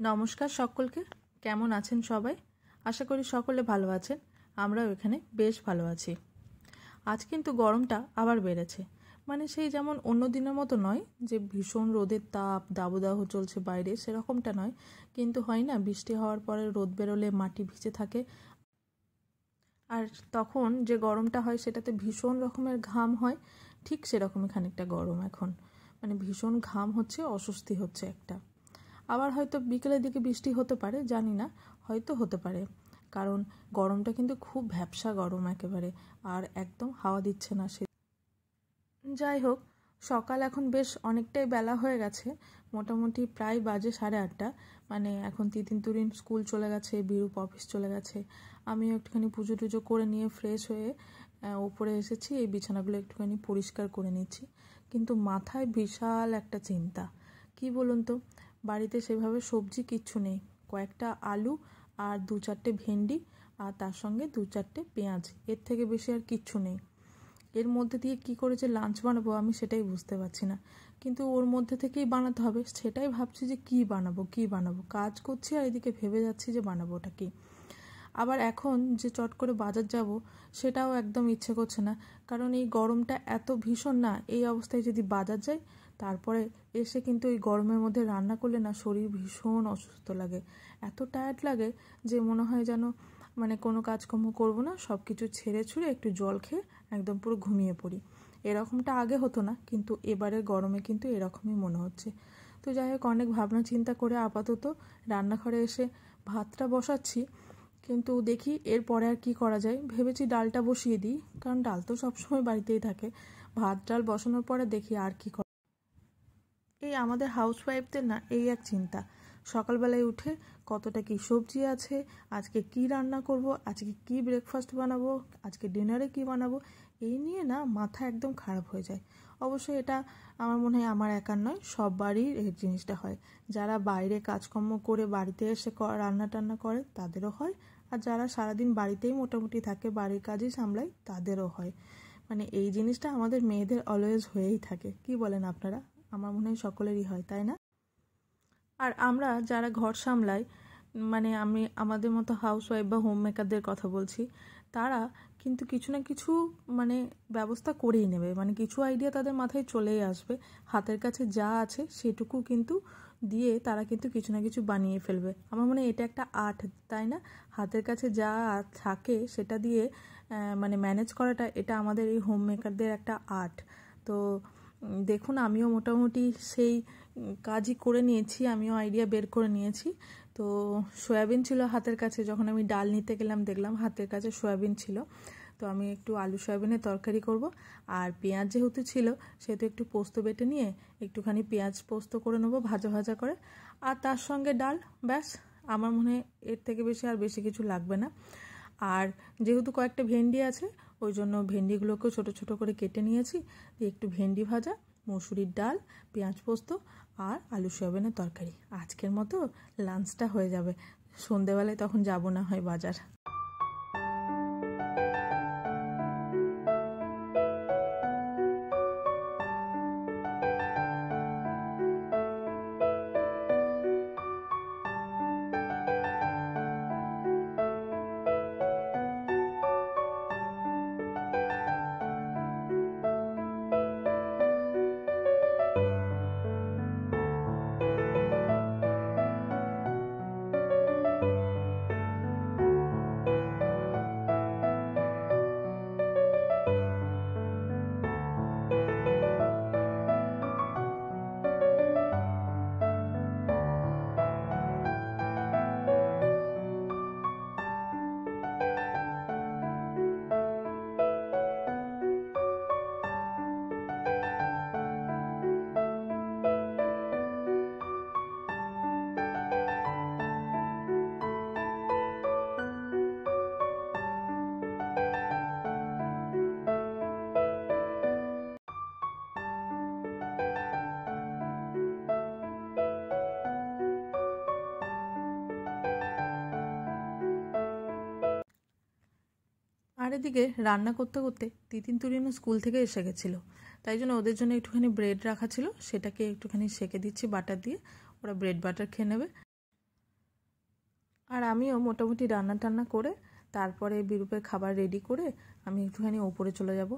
নমস্কার সকলকে। কেমন আছেন সবাই? আশা করি সকলে ভালো আছেন। আমরাও এখানে বেশ ভালো আছি। আজ কিন্তু গরমটা আবার বেড়েছে, মানে সেই যেমন অন্য দিনের মতো নয় যে ভীষণ রোদের তাপ দাবদাহ চলছে বাইরে, সেরকমটা নয়। কিন্তু হয় না, বৃষ্টি হওয়ার পরে রোদ বেরোলে মাটি ভিজে থাকে, আর তখন যে গরমটা হয় সেটাতে ভীষণ রকমের ঘাম হয়। ঠিক সেরকমই খানিকটা গরম এখন, মানে ভীষণ ঘাম হচ্ছে, অস্বস্তি হচ্ছে একটা। আবার হয়তো বিকেলের দিকে বৃষ্টি হতে পারে, জানি না, হয়তো হতে পারে, কারণ গরমটা কিন্তু খুব ভ্যাপসা গরম একেবারে, আর একদম হাওয়া দিচ্ছে না সে। যাই হোক, সকাল এখন বেশ অনেকটাই বেলা হয়ে গেছে, মোটামুটি প্রায় বাজে 8:30। মানে এখন তিতিন তুরিন স্কুল চলে গেছে, বিরূপ অফিস চলে গেছে। আমিও একটুখানি পুজো টুজো করে নিয়ে ফ্রেশ হয়ে ওপরে এসেছি, এই বিছানাগুলো একটুখানি পরিষ্কার করে নিচ্ছি। কিন্তু মাথায় বিশাল একটা চিন্তা। কি বলুন তো, বাড়িতে সেভাবে সবজি কিচ্ছু নেই, কয়েকটা আলু আর 2-4টে ভেন্ডি, আর তার সঙ্গে 2-4টে পেঁয়াজ, এর থেকে বেশি আর কিচ্ছু নেই। এর মধ্যে দিয়ে কি করে যে লাঞ্চ বানাবো আমি সেটাই বুঝতে পারছি না, কিন্তু ওর মধ্যে থেকেই বানাতে হবে, সেটাই ভাবছি যে কি বানাবো। কাজ করছি আর এদিকে ভেবে যাচ্ছি যে বানাবো ওটা কি। আবার এখন যে চট করে বাজার যাব সেটাও একদম ইচ্ছে করছে না, কারণ এই গরমটা এত ভীষণ না, এই অবস্থায় যদি বাজার যাই তারপরে এসে কিন্তু এই গরমের মধ্যে রান্না করলে না শরীর ভীষণ অসুস্থ লাগে, এত টায়ার্ড লাগে যে মনে হয় যেন মানে কোনো কাজকর্ম করবো না, সব কিছু ছেড়ে ছুড়ে একটু জল খেয়ে একদম পুরো ঘুমিয়ে পড়ি। এরকমটা আগে হতো না, কিন্তু এবারের গরমে কিন্তু এরকমই মনে হচ্ছে। তো যাই হোক, অনেক ভাবনা চিন্তা করে আপাতত রান্নাঘরে এসে ভাতটা বসাচ্ছি, কিন্তু দেখি এরপরে আর কি করা যায়। ভেবেছি ডালটা বসিয়ে দিই, কারণ ডাল তো সবসময় বাড়িতেই থাকে। ভাত ডাল বসানোর পরে দেখি আর কি করা। এই আমাদের হাউসওয়াইফদের না এই এক চিন্তা, সকালবেলায় উঠে কতটা কি সবজি আছে, আজকে কি রান্না করব, আজকে কি ব্রেকফাস্ট বানাবো, আজকে ডিনারে কি বানাবো, এই নিয়ে না মাথা একদম খারাপ হয়ে যায়। অবশ্যই এটা আমার মনে হয় আমার একার নয়, সব বাড়ির এই জিনিসটা হয়। যারা বাইরে কাজকর্ম করে বাড়িতে এসে রান্না টান্না করে তাদেরও হয়, আর যারা সারাদিন বাড়িতেই মোটামুটি থাকে, বাড়ির কাজই সামলায়, তাদেরও হয়। মানে এই জিনিসটা আমাদের মেয়েদের অলওয়েজ হয়েই থাকে। কি বলেন আপনারা? আমার মনে হয় সকলেরই হয়, তাই না? আর আমরা যারা ঘর সামলাই, মানে আমি আমাদের মতো হাউসওয়াইফ বা হোম মেকারদের কথা বলছি, তারা কিন্তু কিছু না কিছু মানে ব্যবস্থা করেই নেবে, মানে কিছু আইডিয়া তাদের মাথায় চলেই আসবে। হাতের কাছে যা আছে সেটুকু কিন্তু দিয়ে তারা কিন্তু কিছু না কিছু বানিয়ে ফেলবে। আমার মনে হয় এটা একটা আর্ট, তাই না? হাতের কাছে যা থাকে সেটা দিয়ে মানে ম্যানেজ করাটা, এটা আমাদের এই হোম মেকারদের একটা আর্ট। তো দেখুন, আমিও মোটামুটি সেই কাজই করে নিয়েছি, আমিও আইডিয়া বের করে নিয়েছি। তো সয়াবিন ছিল হাতের কাছে, যখন আমি ডাল নিতে গেলাম দেখলাম হাতের কাছে সয়াবিন ছিল, তো আমি একটু আলু সয়াবিনের তরকারি করব। আর পেঁয়াজ যেহেতু ছিল সেহেতু একটু পোস্ত বেটে নিয়ে একটুখানি পেঁয়াজ পোস্ত করে নেবো ভাজা ভাজা করে, আর তার সঙ্গে ডাল, ব্যাস। আমার মনে হয় এর থেকে বেশি আর বেশি কিছু লাগবে না। আর যেহেতু কয়েকটা ভেন্ডি আছে, ওই জন্য ভেন্ডিগুলোকেও ছোট ছোট করে কেটে নিয়েছি, দিয়ে একটু ভেন্ডি ভাজা, মসুরির ডাল, পেঁয়াজ পোস্ত আর আলু সয়াবিনের তরকারি, আজকের মতো লাঞ্চটা হয়ে যাবে। সন্ধেবেলায় তখন যাব না হয় বাজার। আর এদিকে রান্না করতে করতে তিতিন তুরিনও স্কুল থেকে এসে গেছিলো, তাই জন্য ওদের জন্য একটুখানি ব্রেড রাখা ছিল, সেটাকে একটুখানি সেঁকে দিচ্ছি বাটার দিয়ে, ওরা ব্রেড বাটার খেয়ে নেবে। আর আমিও মোটামুটি রান্না টান্না করে তারপরে বিরূপের খাবার রেডি করে আমি একটুখানি ওপরে চলে যাব।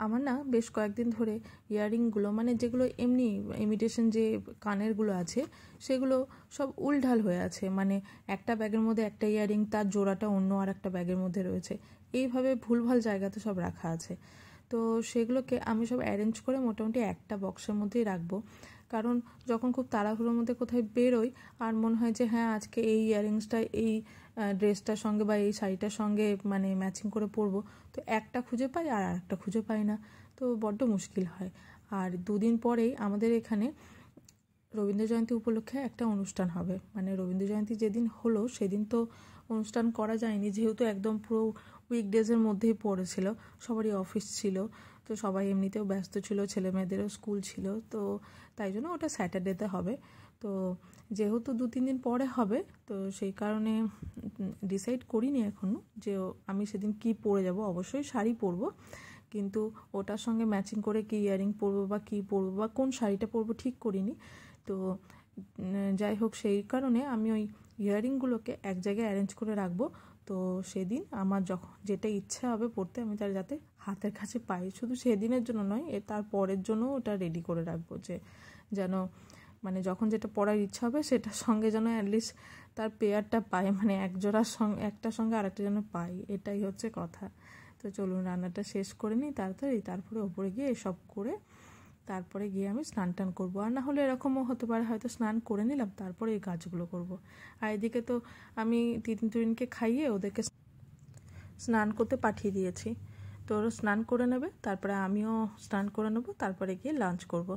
আমার না বেশ কয়েকদিন ধরে ইয়াররিংগুলো, মানে যেগুলো এমনি ইমিটেশন যে কানেরগুলো আছে সেগুলো সব উলঢাল হয়ে আছে, মানে একটা ব্যাগের মধ্যে একটা ইয়াররিং, তার জোড়াটা অন্য আর একটা ব্যাগের মধ্যে রয়েছে, এইভাবে ভুলভাল জায়গাতে সব রাখা আছে। তো সেগুলোকে আমি সব অ্যারেঞ্জ করে মোটামুটি একটা বক্সের মধ্যেই রাখবো, কারণ যখন খুব তাড়াহুড়োর মধ্যে কোথায় বেরোই আর মনে হয় যে হ্যাঁ আজকে এই ইয়াররিংসটা এই ড্রেসটার সঙ্গে বা এই শাড়িটার সঙ্গে মানে ম্যাচিং করে পরবো, তো একটা খুঁজে পাই আর একটা খুঁজে পাই না, তো বড্ড মুশকিল হয়। আর দুদিন পরেই আমাদের এখানে রবীন্দ্র জয়ন্তী উপলক্ষে একটা অনুষ্ঠান হবে, মানে রবীন্দ্র জয়ন্তী যেদিন হলো সেদিন তো অনুষ্ঠান করা যায়নি, যেহেতু একদম পুরো উইকডেজের মধ্যেই পড়েছিল, সবারই অফিস ছিল, তো সবাই এমনিতেও ব্যস্ত ছিল, ছেলে মেয়েদেরও স্কুল ছিল, তো তাই জন্য ওটা স্যাটারডেতে হবে। তো যেহেতু 2-3 দিন পরে হবে, তো সেই কারণে ডিসাইড করিনি এখনও যে আমি সেদিন কি পরে যাব। অবশ্যই শাড়ি পরবো, কিন্তু ওটার সঙ্গে ম্যাচিং করে কি ইয়ারিং পরবো বা কী পরবো বা কোন শাড়িটা পরবো ঠিক করিনি। তো যাই হোক, সেই কারণে আমি ওই ইয়াররিংগুলোকে এক জায়গায় অ্যারেঞ্জ করে রাখবো। তো সেদিন আমার যখন যেটা ইচ্ছা হবে পরতে আমি তার যাতে হাতের কাছে পাই, শুধু সেদিনের জন্য নয়, তার পরের জন্য ওটা রেডি করে রাখবো, যে যেন মানে যখন যেটা পরার ইচ্ছা হবে সেটার সঙ্গে যেন অ্যাটলিস্ট তার পেয়ারটা পাই, মানে এক জোড়ার সঙ্গে একটার সঙ্গে আরেকটা যেন পাই, এটাই হচ্ছে কথা। তো চলুন রান্নাটা শেষ করে নিই তাড়াতাড়ি, তারপরে ওপরে গিয়ে এসব করে তারপরে গিয়ে আমি স্নান টান করবো। আর না হলে এরকমও হতে পারে হয়তো স্নান করে নিলাম তারপরে এই কাজগুলো করব। আর এদিকে তো আমি তিতিনকে খাইয়ে ওদেরকে স্নান করতে পাঠিয়ে দিয়েছি, তো ওরা স্নান করে নেবে, তারপরে আমিও স্নান করে নেবো, তারপরে গিয়ে লাঞ্চ করব।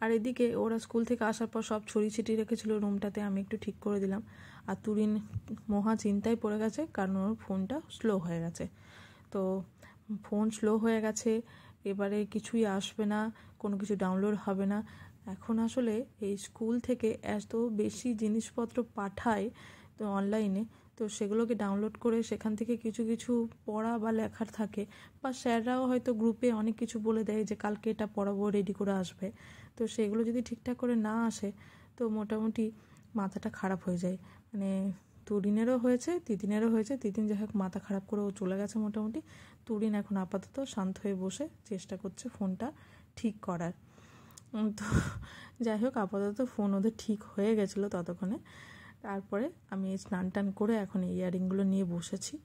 আর এদিকে ওরা স্কুল থেকে আসার পর সব ছড়িয়ে ছিটিয়ে রেখেছিল রুমটাতে, আমি একটু ঠিক করে দিলাম। আর তুরিন মহা চিন্তায় পড়ে গেছে, কারণ ওর ফোনটা স্লো হয়ে গেছে। তো ফোন স্লো হয়ে গেছে, এবারে কিছুই আসবে না, কোনো কিছু ডাউনলোড হবে না। এখন আসলে এই স্কুল থেকে এত বেশি জিনিসপত্র পাঠায় তো অনলাইনে, তো সেগুলোকে ডাউনলোড করে সেখান থেকে কিছু কিছু পড়া বা লেখার থাকে, বা স্যাররাও হয়তো গ্রুপে অনেক কিছু বলে দেয় যে কালকে এটা পড়াবো, রেডি করে আসবে। তো সেগুলো যদি ঠিকঠাক করে না আসে তো মোটামুটি মাথাটা খারাপ হয়ে যায়। মানে তুরিনেরও হয়েছে, তিতিনেরও হয়েছে। তিতিন যাই হোক মাথা খারাপ করে ও চলে গেছে মোটামুটি। তুরিন এখন আপাতত শান্ত হয়ে বসে চেষ্টা করছে ফোনটা ঠিক করার। তো যাই হোক আপাতত ফোন ওদের ঠিক হয়ে গেছিলো ততক্ষণে। তারপরে আমি স্নান টান করে এখন এই ইয়াররিংগুলো নিয়ে বসেছি।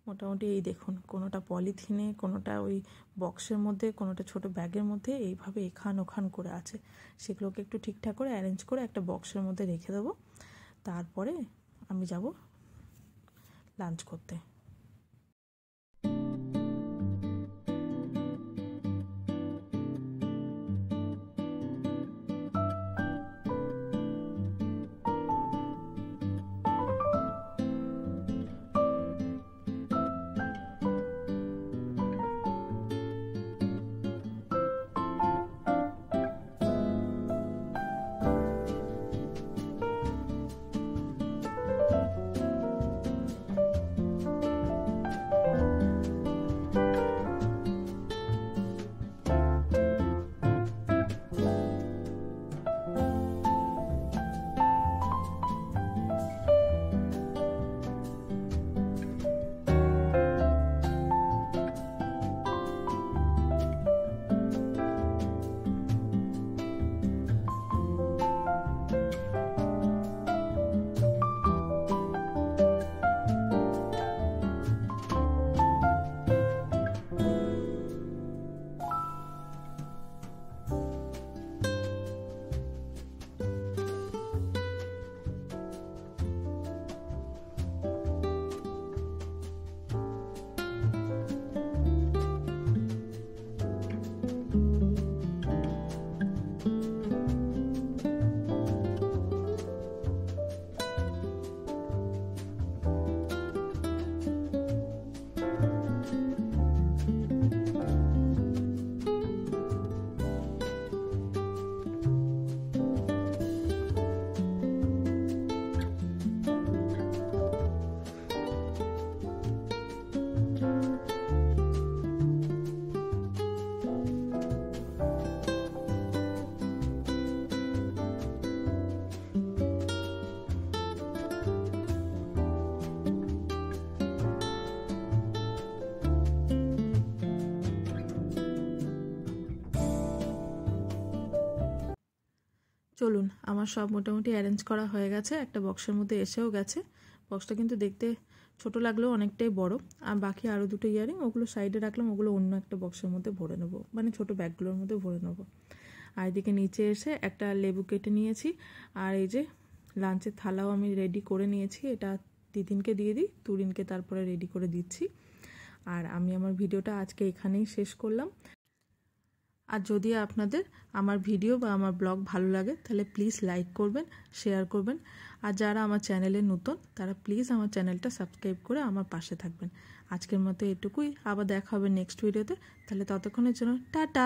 মোটামুটি এই দেখুন, কোনোটা পলিথিনে, কোনোটা ওই বক্সের মধ্যে, কোনোটা ছোট ব্যাগের মধ্যে, এইভাবে এখান ওখান করে আছে। সেগুলোকে একটু ঠিকঠাক করে অ্যারেঞ্জ করে একটা বক্সের মধ্যে রেখে দেবো, তারপরে আমি যাব লাঞ্চ করতে। চলুন, আমার সব মোটামুটি অ্যারেঞ্জ করা হয়ে গেছে, একটা বক্সের মধ্যে এসেও গেছে। বক্সটা কিন্তু দেখতে ছোট লাগলেও অনেকটাই বড়। আর বাকি আরও দুটো ইয়ারিং ওগুলো সাইডে রাখলাম, ওগুলো অন্য একটা বক্সের মধ্যে ভরে নেবো, মানে ছোট ব্যাগগুলোর মধ্যে ভরে নেবো। আর এদিকে নিচে এসে একটা লেবু কেটে নিয়েছি। আর এই যে লাঞ্চের থালাও আমি রেডি করে নিয়েছি, এটা তিতিনকে দিয়ে দিই, তুরিনকে তারপরে রেডি করে দিচ্ছি। আর আমি আমার ভিডিওটা আজকে এখানেই শেষ করলাম। আর যদি আপনাদের আমার ভিডিও বা আমার ব্লগ ভালো লাগে তাহলে প্লিজ লাইক করবেন, শেয়ার করবেন। আর যারা আমার চ্যানেলে নতুন তারা প্লিজ আমার চ্যানেলটা সাবস্ক্রাইব করে আমার পাশে থাকবেন। আজকের মতো এটুকুই, আবার দেখা হবে নেক্সট ভিডিওতে। তাহলে ততক্ষণের জন্য টাটা।